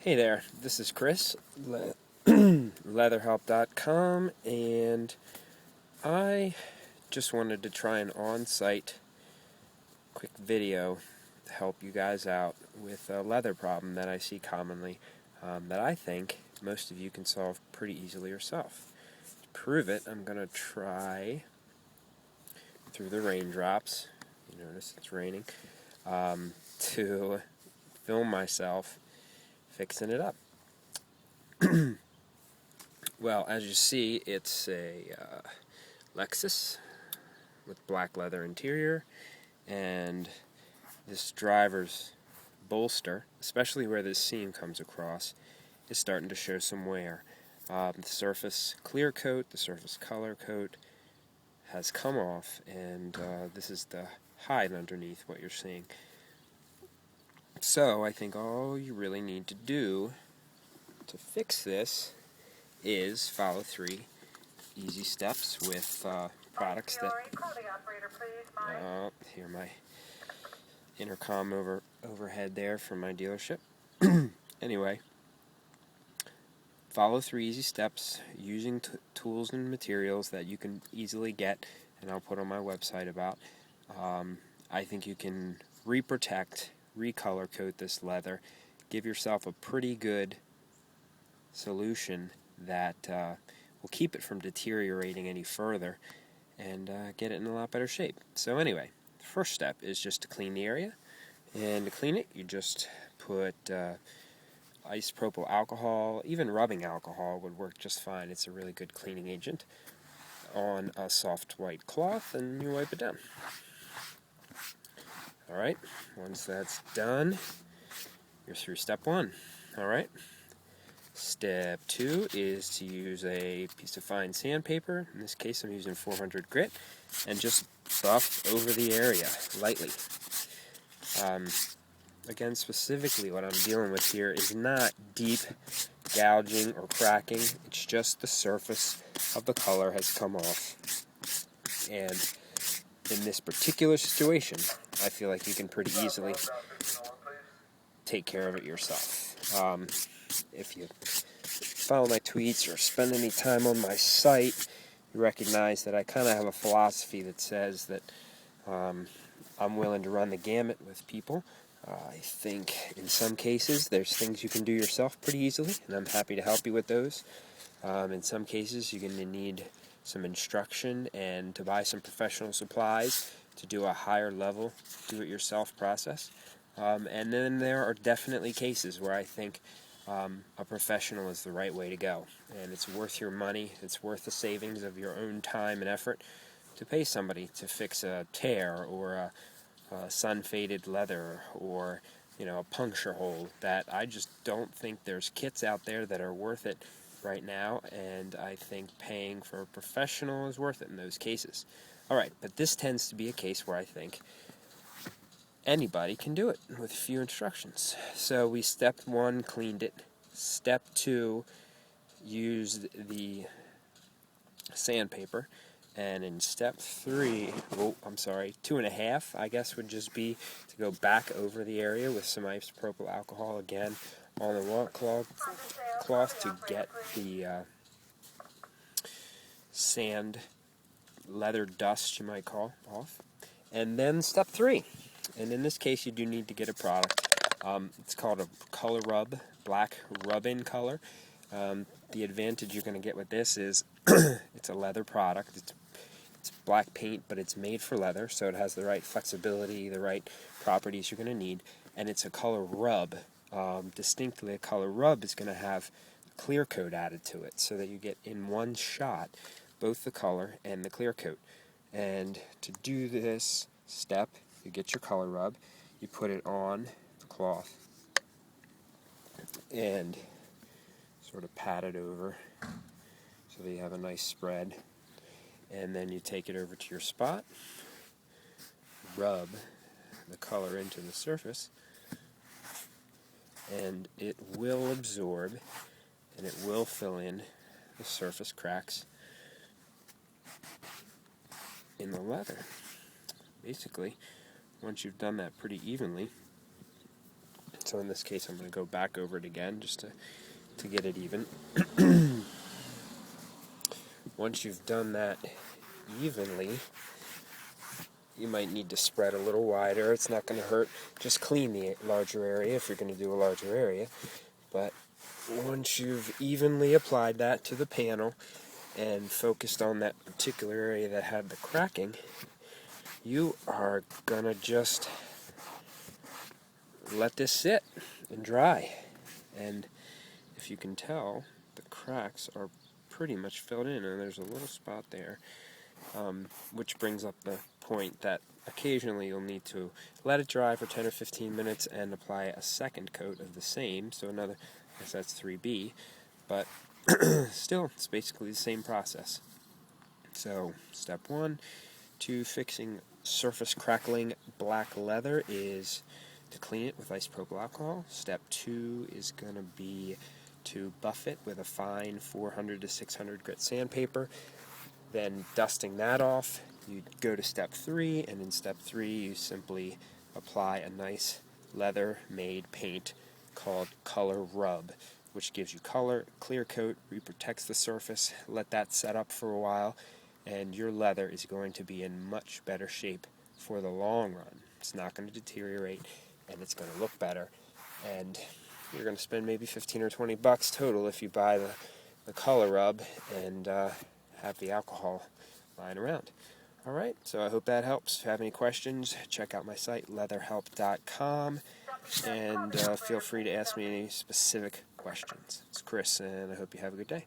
Hey there, this is Chris, leatherhelp.com, and I just wanted to try an on-site quick video to help you guys out with a leather problem that I see commonly that I think most of you can solve pretty easily yourself. To prove it, I'm going to try through the raindrops, you notice it's raining, to film myself fixing it up. Well, as you see, it's a Lexus with black leather interior, and this driver's bolster, especially where this seam comes across, is starting to show some wear. The surface clear coat, the surface color coat has come off, and this is the hide underneath what you're seeing. So I think all you really need to do to fix this is follow 3 easy steps with products that hear my intercom overhead there from my dealership. Anyway, follow 3 easy steps using tools and materials that you can easily get, and I'll put on my website about. I think you can reprotect, recolor coat this leather, give yourself a pretty good solution that will keep it from deteriorating any further and get it in a lot better shape. So anyway, the first step is just to clean the area, and to clean it you just put isopropyl alcohol, even rubbing alcohol would work just fine. It's a really good cleaning agent, on a soft white cloth, and you wipe it down. Alright, once that's done, you're through step 1. Alright, step 2 is to use a piece of fine sandpaper. In this case I'm using 400 grit, and just buff over the area lightly. Again, specifically what I'm dealing with here is not deep gouging or cracking. It's just the surface of the color has come off. And in this particular situation, I feel like you can pretty easily take care of it yourself. If you follow my tweets or spend any time on my site, you recognize that I kind of have a philosophy that says that I'm willing to run the gamut with people. I think in some cases there's things you can do yourself pretty easily, and I'm happy to help you with those. In some cases you're going to need some instruction and to buy some professional supplies to do a higher level do-it-yourself process. And then there are definitely cases where I think a professional is the right way to go, and it's worth your money, it's worth the savings of your own time and effort to pay somebody to fix a tear or a sun-faded leather or a puncture hole. That I just don't think there's kits out there that are worth it right now, and I think paying for a professional is worth it in those cases. Alright, but this tends to be a case where I think anybody can do it with a few instructions. So we, step 1, cleaned it. Step 2, used the sandpaper. And in step 3, 2.5, I guess would just be to go back over the area with some isopropyl alcohol again on the cloth to get the sand, leather dust, you might call, off. And then step 3, and in this case you do need to get a product. It's called a color rub, black rub-in color. The advantage you're going to get with this is it's a leather product. It's black paint, but it's made for leather, so it has the right flexibility, the right properties you're going to need, and it's a color rub. Distinctly, a color rub is going to have a clear coat added to it, so that you get in one shot both the color and the clear coat. And to do this step, you get your color rub, you put it on the cloth, and sort of pat it over so that you have a nice spread. And then you take it over to your spot, rub the color into the surface, and it will absorb and it will fill in the surface cracks in the leather. Basically, once you've done that pretty evenly, So in this case, I'm going to go back over it again just to get it even. Once you've done that evenly, you might need to spread a little wider. It's not going to hurt. Just clean the larger area if you're going to do a larger area. But once you've evenly applied that to the panel and focused on that particular area that had the cracking, you are going to just let this sit and dry. And if you can tell, the cracks are pretty much filled in, and there's a little spot there, which brings up the point that occasionally you'll need to let it dry for 10 or 15 minutes and apply a second coat of the same, so another, I guess that's 3B, but still, it's basically the same process. So, step 1 to fixing surface crackling black leather is to clean it with isopropyl alcohol. Step 2 is going to be to buff it with a fine 400 to 600 grit sandpaper. Then dusting that off, you go to step 3, and in step 3 you simply apply a nice leather-made paint called Color Rub, which gives you color, clear coat, reprotects the surface. Let that set up for a while, and your leather is going to be in much better shape for the long run. It's not going to deteriorate, and it's going to look better. And you're going to spend maybe 15 or 20 bucks total if you buy the Color Rub and have the alcohol lying around. Alright, so I hope that helps. If you have any questions, check out my site, leatherhelp.com, and feel free to ask me any specific questions. It's Chris, and I hope you have a good day.